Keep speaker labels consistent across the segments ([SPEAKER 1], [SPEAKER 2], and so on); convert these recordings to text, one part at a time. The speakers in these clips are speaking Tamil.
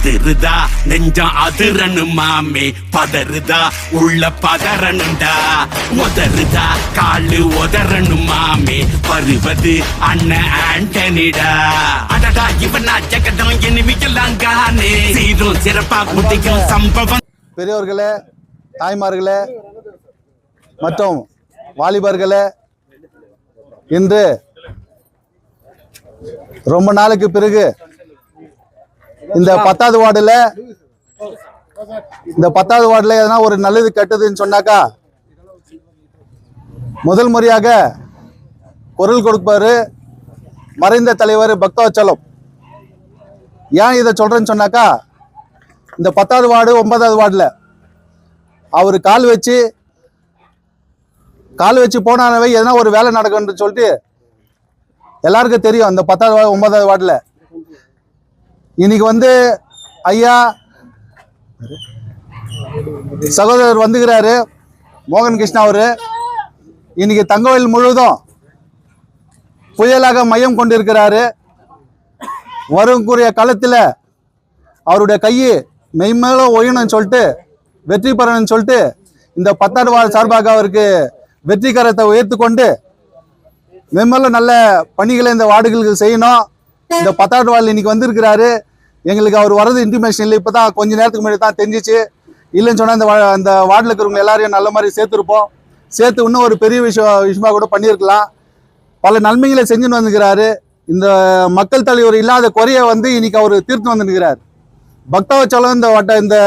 [SPEAKER 1] அதிருதா நெஞ்சம் அதிரனு மாமே பதறுதா உள்ள பதறனுண்டா உதறுதா காலு உதறனு மாமே வருவது அண்ணன் ஆண்டனிடா அடடா இவனா ஜெகதம் எனிமிக்கலாங்கானே சீரும் சிறப்பா குட்டிக்கும் சம்பவம்.
[SPEAKER 2] பெரியவர்களே, தாய்மார்களே மற்றும் வாலிபர்களே, இன்று ரொம்ப நாளுக்கு பிறகு இந்த 10வது வார்டில் எதனா ஒரு நல்லது கெட்டதுன்னு சொன்னாக்கா முதல் முறையாக குரல் கொடுப்பாரு மறைந்த தலைவர் பக்தவச்சலம். ஏன் இதை சொல்றேன்னு சொன்னாக்கா, இந்த 10வது வார்டு 9வது வார்டில் அவர் கால் வச்சு போனானவே எதனா ஒரு வேலை நடக்கும்னு சொல்லிட்டு எல்லாருக்கும் தெரியும். அந்த 10வது 9வது வார்டில் இன்னைக்கு ஐயா சகோதரர் வந்துக்கிறாரு மோகன் கிருஷ்ணா அவரு. இன்னைக்கு தங்கவயல் முழுவதும் புயலாக மையம் கொண்டிருக்கிறாரு. வரக்கூடிய காலத்தில் அவருடைய கையை மெய்மேலும் ஒழியணும்னு சொல்லிட்டு வெற்றி பெறணும்னு சொல்லிட்டு இந்த 10வது வார்டு சார்பாக அவருக்கு வெற்றி கரத்தை உயர்த்து கொண்டு மென்மேலும் நல்ல பணிகளை இந்த வார்டுகளுக்கு செய்யணும். இந்த 10வது வார்டில் இன்னைக்கு வந்திருக்கிறாரு. எங்களுக்கு அவர் வர்றது இன்டிமேஷன் இல்லை, இப்போ தான் கொஞ்ச நேரத்துக்கு முன்னாடி தான் தெரிஞ்சிச்சு. இல்லைன்னு சொன்னால் அந்த வார்டில் இருக்கிறவங்க எல்லாரையும் நல்ல மாதிரி சேர்த்துருப்போம். சேர்த்து இன்னும் ஒரு பெரிய விஷயமா கூட பண்ணியிருக்கலாம். பல நன்மைகளை செஞ்சுன்னு வந்துக்கிறாரு. இந்த மக்கள் தலைவர் இல்லாத குறைய இன்னைக்கு அவர் தீர்த்து வந்துருக்கிறார். பக்தவச்சலம் இந்த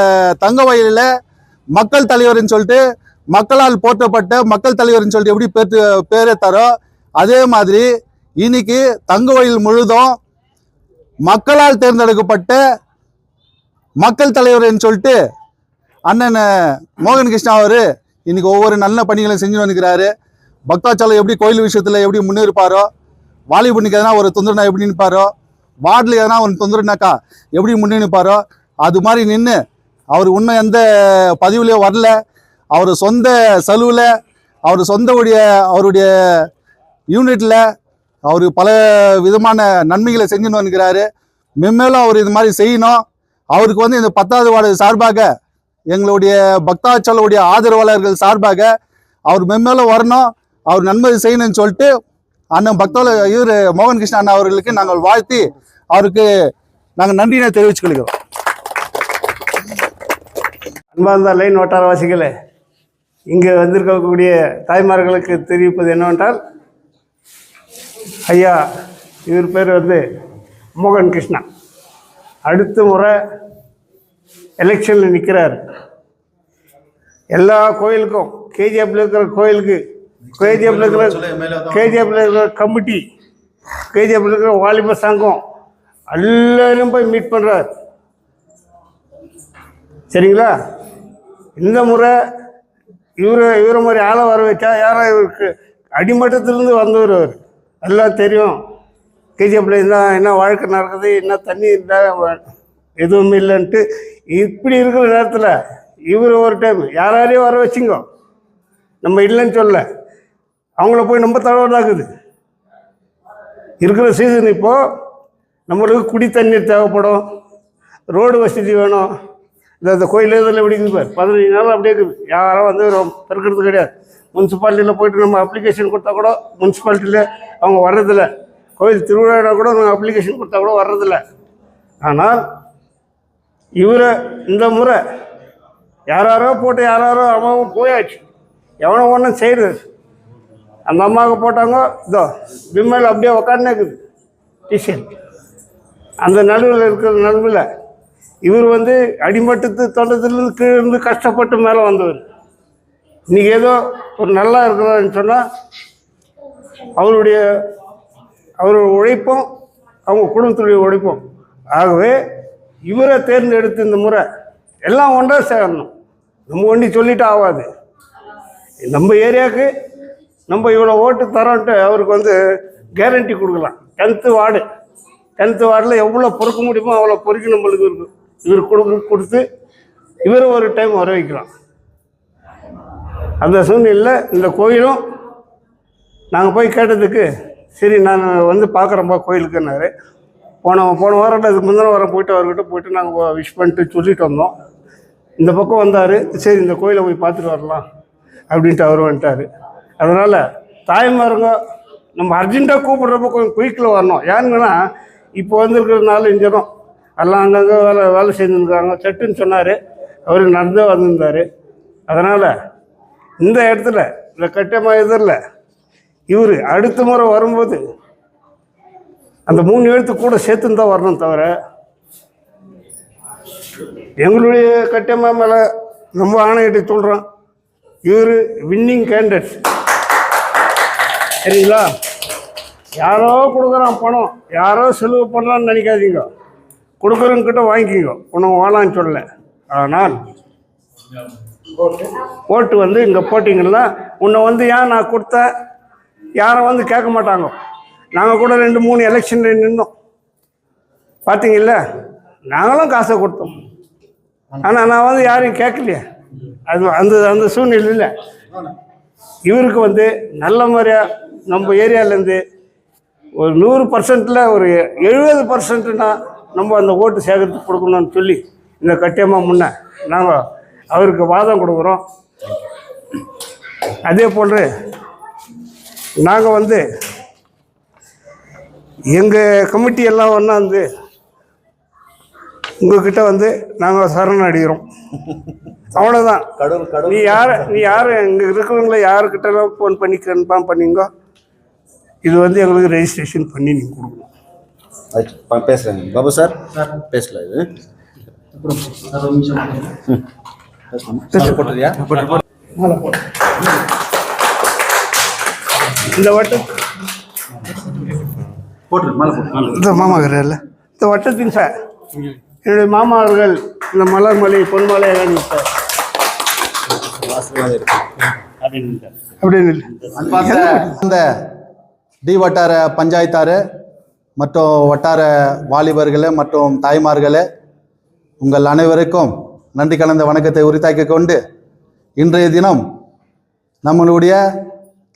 [SPEAKER 2] தங்க வயலில் மக்கள் தலைவர்னு சொல்லிட்டு மக்களால் போற்றப்பட்ட மக்கள் தலைவர்னு சொல்லிட்டு எப்படி பேரை தரோ அதே மாதிரி இன்னைக்கு தங்க வயல் முழுதும் மக்களால் தேர்ந்தெடுக்கப்பட்ட மக்கள் தலைவர்னு சொல்லிட்டு அண்ணன் மோகன் கிருஷ்ணா அவர் இன்னைக்கு ஒவ்வொரு நல்ல பணிகளையும் செஞ்சு வந்துக்கிறாரு. பக்தாச்சலம் எப்படி கோயில் விஷயத்தில் எப்படி முன்னேற்பாரோ, வாலிபனுக்கு எதனா ஒரு தொந்தரனா எப்படி நிற்பாரோ, வார்டில் எதனா ஒரு தொந்தரனாக்கா எப்படி முன்னே நிற்பாரோ அது மாதிரி நின்று அவர் இன்னும் எந்த பதிவுலையோ வரல. அவர் சொந்த செலவில் அவருடைய யூனிட்டில் அவர் பல விதமான நன்மைகளை செஞ்சுன்னு வந்துக்கிறாரு. மென்மேலும் அவர் இது மாதிரி செய்யணும். அவருக்கு இந்த 10வது வார்டு சார்பாக எங்களுடைய பக்தாச்சலுடைய ஆதரவாளர்கள் சார்பாக அவர் மென்மேலும் வரணும், அவர் நன்மை செய்யணும்னு சொல்லிட்டு அண்ணன் இவர் மோகன் கிருஷ்ணா அண்ணா அவர்களுக்கு நாங்கள் வாழ்த்தி அவருக்கு நாங்கள் நன்றியை தெரிவிச்சுக்கொள்கிறோம்.
[SPEAKER 3] அன்பார்ந்த லைன் வட்டாரவாசிகளே, இங்கே வந்திருக்கக்கூடிய தாய்மார்களுக்கு தெரிவிப்பது என்னவென்றால், ஐயா இவர் பேர் மோகன் கிருஷ்ணா அடுத்த முறை எலெக்ஷனில் நிற்கிறார். எல்லா கோயிலுக்கும் கேஜிஎஃப்ல இருக்கிற கோயிலுக்கு கேஜிஎஃப்ல இருக்கிற கமிட்டி, கேஜிஎஃப்ல இருக்கிற வாலிப சங்கம் எல்லாரும் போய் மீட் பண்ணுறார். சரிங்களா? இந்த முறை இவரை மாதிரி ஆளை வர வச்சா யாரோ இவருக்கு அடிமட்டத்திலேருந்து வந்தவர் அவர் எல்லாம் தெரியும். கேஜிஎஃப்ல என்ன வாழ்க்கை நடக்குது, என்ன தண்ணி இருந்தால் எதுவுமே இல்லைன்ட்டு இப்படி இருக்கிற நேரத்தில் இவர் ஒரு டைம் யாரையும் வர வச்சுங்க, நம்ம இல்லைன்னு சொல்ல, அவங்கள போய் நம்ம தகவலாக்குது. இருக்கிற சீசன் இப்போது நம்மளுக்கு குடி தண்ணீர் தேவைப்படும், ரோடு வசதி வேணும். இந்த கோயில் இதில் எப்படி இருக்குது பார், 15 நாள் அப்படியே இருக்குது. யாரும் பெருக்கிறது கிடையாது. முனிசிபாலிட்டியில் போய்ட்டு நம்ம அப்ளிகேஷன் கொடுத்தா கூட முனிசிபாலிட்டியில் அவங்க வர்றதில்ல. கோயில் திருவிழா கூட நம்ம அப்ளிகேஷன் கொடுத்தா கூட வர்றதில்ல. ஆனால் இவரை இந்த முறை யாரோ போட்டு யாரோ அம்மாவும் போயாச்சு, எவனோ ஒன்றும் செய்கிறது. அந்த அம்மாவுக்கு போட்டாங்க, இதோ விம்மல் அப்படியே உக்காந்துனே இருக்குது டிஷர்ட். அந்த நடுவில் இருக்கிற நடுவில் இவர் அடிமட்டத்து தொண்டத்திலிருந்து கீழே கஷ்டப்பட்டு மேலே வந்தவர். இன்றைக்கி ஏதோ ஒரு நல்லா இருக்கிறான்னு சொன்னால் அவருடைய உழைப்பும் அவங்க குடும்பத்துடைய உழைப்பும். ஆகவே இவரை தேர்ந்தெடுத்து இந்த முறை எல்லாம் ஒன்றாக சேரணும். நம்ம ஒன்றி சொல்லிட்டு ஆகாது. நம்ம ஏரியாவுக்கு நம்ம இவ்வளோ ஓட்டு தரோன்ட்டு அவருக்கு கேரண்டி கொடுக்கலாம். 10th வார்டில் எவ்வளோ பொறுக்க முடியுமோ அவ்வளோ பொறுக்கி நம்மளுக்கு இருக்கும். இவர் கொடுத்து இவரை ஒரு டைம் வர வைக்கலாம். அந்த சூழ்நிலையில் இந்த கோயிலும் நாங்கள் போய் கேட்டதுக்கு சரி நான் பார்க்குறேன்ப்பா கோயிலுக்குன்னாரு. போன வாரம் அதுக்கு முந்தின வாரம் போயிட்டு அவர்கிட்ட போயிட்டு நாங்கள் விஷ் பண்ணிட்டு சொல்லிட்டு வந்தோம். இந்த பக்கம் வந்தார், சரி இந்த கோயிலை போய் பார்த்துட்டு வரலாம் அப்படின்ட்டு அவர் வந்துட்டார். அதனால் தாய்மாருங்க நம்ம அர்ஜென்ட்டாக கூப்பிட்றப்ப கொஞ்சம் குயிக்கில் வரணும். ஏன்னா இப்போ வந்துருக்கிறதுனால இஞ்சனம் எல்லாம் அங்கங்கே வேலை செஞ்சுருக்காங்க. சட்டுன்னு சொன்னார், அவர் நடந்தே வந்திருந்தார். அதனால் இந்த இடத்துல இந்த கட்டமா இதில் இவர் அடுத்த முறை வரும்போது அந்த 3 எழுத்து கூட சேர்த்துன்னு தான் வரணும். தவிர எங்களுடைய கட்டமா மேலே ரொம்ப ஆணையிட்டு சொல்கிறோம், இவர் வின்னிங் கேண்டிடேட். சரிங்களா? யாரோ கொடுக்குறான் பணம், யாரோ செலவு பண்ணலான்னு நினைக்காதீங்க. கொடுக்குறவங்கிட்ட வாங்கிக்கிங்க, ஒன்றும் வாழான்னு சொல்லலை. ஆனால் ஓட்டு வந்து இங்கே போட்டிங்கன்னா உன்னை ஏன் நான் கொடுத்தேன் யாரும் கேட்க மாட்டாங்க. நாங்கள் கூட 2-3 எலெக்ஷனில் நின்னோம், பார்த்தீங்கல்ல. நாங்களும் காசை கொடுத்தோம், ஆனால் நான் யாரையும் கேட்கலையே. அது அந்த அந்த சூழ்நிலையில் இவருக்கு நல்ல முறையாக நம்ம ஏரியாவிலேருந்து ஒரு 100%ல் ஒரு 70%னா நம்ம அந்த ஓட்டு சேகரித்து கொடுக்கணும்னு சொல்லி இந்த கட்டியமாக முன்னே நாங்கள் அவருக்கு வாதம் கொடுக்குறோம். அதே போன்று நாங்கள் எங்கள் கமிட்டி எல்லாம் ஒன்றாந்து உங்ககிட்ட நாங்கள் சரணடைகிறோம். அவ்வளோதான். நீ யார் இங்கே இருக்கிறவங்கள யாருக்கிட்டலாம் ஃபோன் பண்ணி கன்ஃபார்ம் பண்ணிங்கோ. இது எங்களுக்கு ரெஜிஸ்ட்ரேஷன் பண்ணி நீங்கள் கொடுக்கணும்.
[SPEAKER 4] பேசுகிறேங்க பாபு சார், பேசல இது போட்டுறியா?
[SPEAKER 3] இந்த வட்டம் இந்த மாமா இருக்கிற இந்த வட்டத்தின் சார் என்னுடைய மாமா அவர்கள் இந்த மலர் மலை பொன்மலை அப்படின்னு
[SPEAKER 2] அந்த டி வட்டார பஞ்சாயத்தார் மற்றும் வட்டார வாலிபர்களே மற்றும் தாய்மார்களே, உங்கள் அனைவருக்கும் நன்றி கலந்த வணக்கத்தை உரித்தாக்கிக் கொண்டு இன்றைய தினம் நம்மளுடைய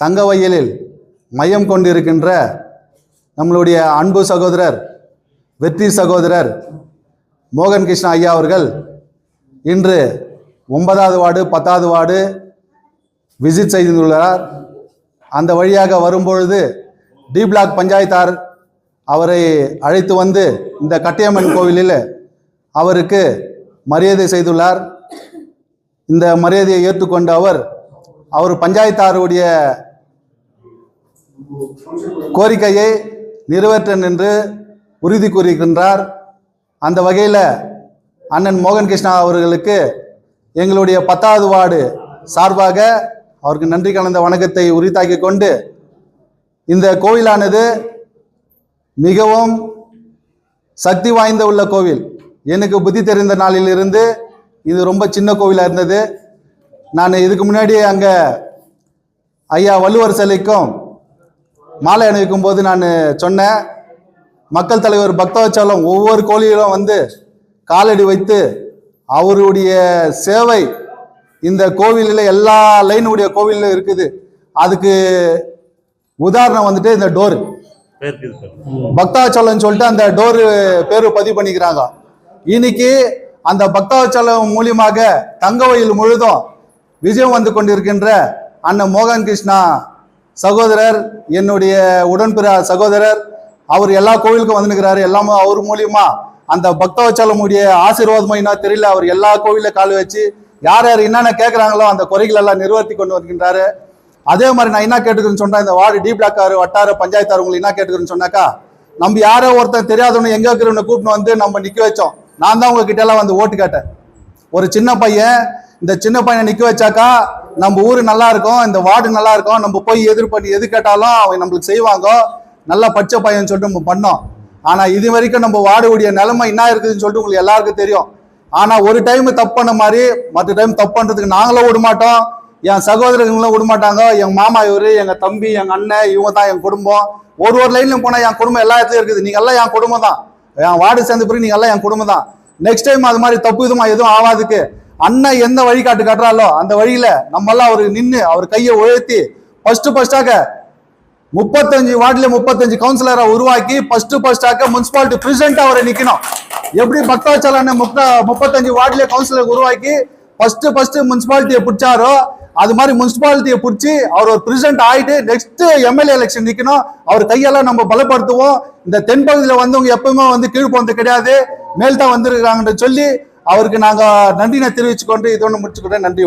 [SPEAKER 2] தங்கவயலில் மையம் கொண்டிருக்கின்ற நம்மளுடைய அன்பு சகோதரர் வெற்றி சகோதரர் மோகன் கிருஷ்ணா ஐயா அவர்கள் இன்று 9வது வார்டு 10வது வார்டு விசிட் செய்துள்ளார். அந்த வழியாக வரும்பொழுது டி பிளாக் பஞ்சாயத்தார் அவரை அழைத்து வந்து இந்த கட்டியம்மன் கோவிலில் அவருக்கு மரியாதை செய்துள்ளார். இந்த மரியாதையை ஏற்றுக்கொண்ட அவர் பஞ்சாயத்தாருடைய கோரிக்கையை நிறைவேற்ற நின்று உறுதி கூறுகின்றார். அந்த வகையில் அண்ணன் மோகன் கிருஷ்ணா அவர்களுக்கு எங்களுடைய 10வது வார்டு சார்பாக அவருக்கு நன்றி கலந்த வணக்கத்தை உரித்தாக்கி கொண்டு, இந்த கோவிலானது மிகவும் சக்தி வாய்ந்த உள்ள கோவில். எனக்கு புத்தி தெரிந்த நாளிலிருந்து இது ரொம்ப சின்ன கோவிலாக இருந்தது. நான் இதுக்கு முன்னாடி அங்கே ஐயா வள்ளுவர் சிலைக்கும் மாலை அணிவிக்கும் போது நான் சொன்னேன், மக்கள் தலைவர் பக்தவச்சலம் ஒவ்வொரு கோயிலும் காலடி வைத்து அவருடைய சேவை இந்த கோவிலில் எல்லா லைனுடைய கோவிலில் இருக்குது. அதுக்கு உதாரணம் இந்த டோரு பக்தவச்சலம் சொல்லிட்டு அந்த டோரு பேரு பதிவு பண்ணிக்கிறாங்க. இன்னைக்கு அந்த பக்தவச்சலம் மூலியமாக தங்கவயல் முழுதும் விஜயம் கொண்டிருக்கின்ற அண்ணன் மோகன் கிருஷ்ணா சகோதரர், என்னுடைய உடன்பிற சகோதரர், அவர் எல்லா கோவிலுக்கும் வந்துருக்கிறாரு. எல்லாமே அவர் மூலியமா அந்த பக்தவச்சலமுடைய ஆசீர்வாதமா தெரியல, அவர் எல்லா கோவில கால் வச்சு யார் யார் என்னென்ன கேட்குறாங்களோ அந்த குறைகள் எல்லாம் நிறுவர்த்தி கொண்டு வருகின்றாரு. அதே மாதிரி நான் என்ன கேட்டுக்கிறேன்னு சொன்னா, இந்த வார்டு டி பிளாக் வட்டார பஞ்சாயத்தார் உங்களுக்கு என்ன கேட்டுக்கிறேன்னு சொன்னாக்கா, நம்ம யாரோ ஒருத்தன் தெரியாதவனு எங்க இருக்கிறவனை கூப்பிட்டு நம்ம நிக்க வச்சோம். நான் தான் உங்ககிட்ட எல்லாம் ஓட்டு கேட்டேன். ஒரு சின்ன பையன், இந்த சின்ன பையனை நிக்க வச்சாக்கா நம்ம ஊரு நல்லா இருக்கும், இந்த வார்டு நல்லா இருக்கும், நம்ம போய் எது கேட்டாலும் அவங்க நம்மளுக்கு செய்வாங்க, நல்லா பச்சை பையன் சொல்லிட்டு நம்ம பண்ணோம். ஆனா இது வரைக்கும் நம்ம வார்டுடைய நிலைமை என்ன இருக்குதுன்னு சொல்லிட்டு உங்களுக்கு எல்லாருக்கும் தெரியும். ஆனா ஒரு டைம் தப்பு பண்ண மாதிரி மற்ற டைம் தப்பு பண்றதுக்கு நாங்களும் விட மாட்டோம், என் சகோதரங்களும் விட மாட்டாங்க. எங்க மாமா இவரு, எங்க தம்பி, எங்க அண்ணன், இவங்க தான் என் குடும்பம். ஒரு லைன்லயும் போனா என் குடும்பம் எல்லா இடத்துலயும் இருக்குது. நீங்க எல்லாம் என் குடும்பம் தான், என் வார்டு சேர்ந்த பிறகு நீங்க எல்லாம் என் குடும்பம் தான். நெக்ஸ்ட் டைம் அது மாதிரி தப்பு இதுமா எதுவும் ஆகாதுக்கு அண்ணன் எந்த வழிகாட்டு காட்டுறாலோ அந்த வழியில நம்ம எல்லாம் அவருக்கு நின்று அவர் கையை உயர்த்தி ஃபர்ஸ்டாக 35 வார்டுல 35 கவுன்சிலரை உருவாக்கி ஃபர்ஸ்ட் முனிசிபாலிட்டி பிரசிடென்ட் அவரை நிக்கணும். எப்படி பக்தாச்சலான 35 வார்டுல கவுன்சிலர் உருவாக்கி ஃபர்ஸ்ட் முனிசிபாலிட்டியை பிடிச்சாரோ அது மாதிரி முனிசிபாலிட்டியை பிடிச்சி அவர் ஒரு பிரசிடென்ட் ஆயிட்டு நெக்ஸ்ட் எம்எல்ஏ எலெக்ஷன் நிக்கணும். அவர் கையெல்லாம் நம்ம பலப்படுத்துவோம். இந்த தென்பகுதியில வந்தவங்க எப்பவுமே கீழ் போனது கிடையாது, மேல் தான் வந்திருக்காங்கன்னு சொல்லி அவருக்கு நாங்க நன்றினை தெரிவிச்சுக்கொண்டு இதோன்னு முடிச்சுக்கிட்டேன். நன்றி.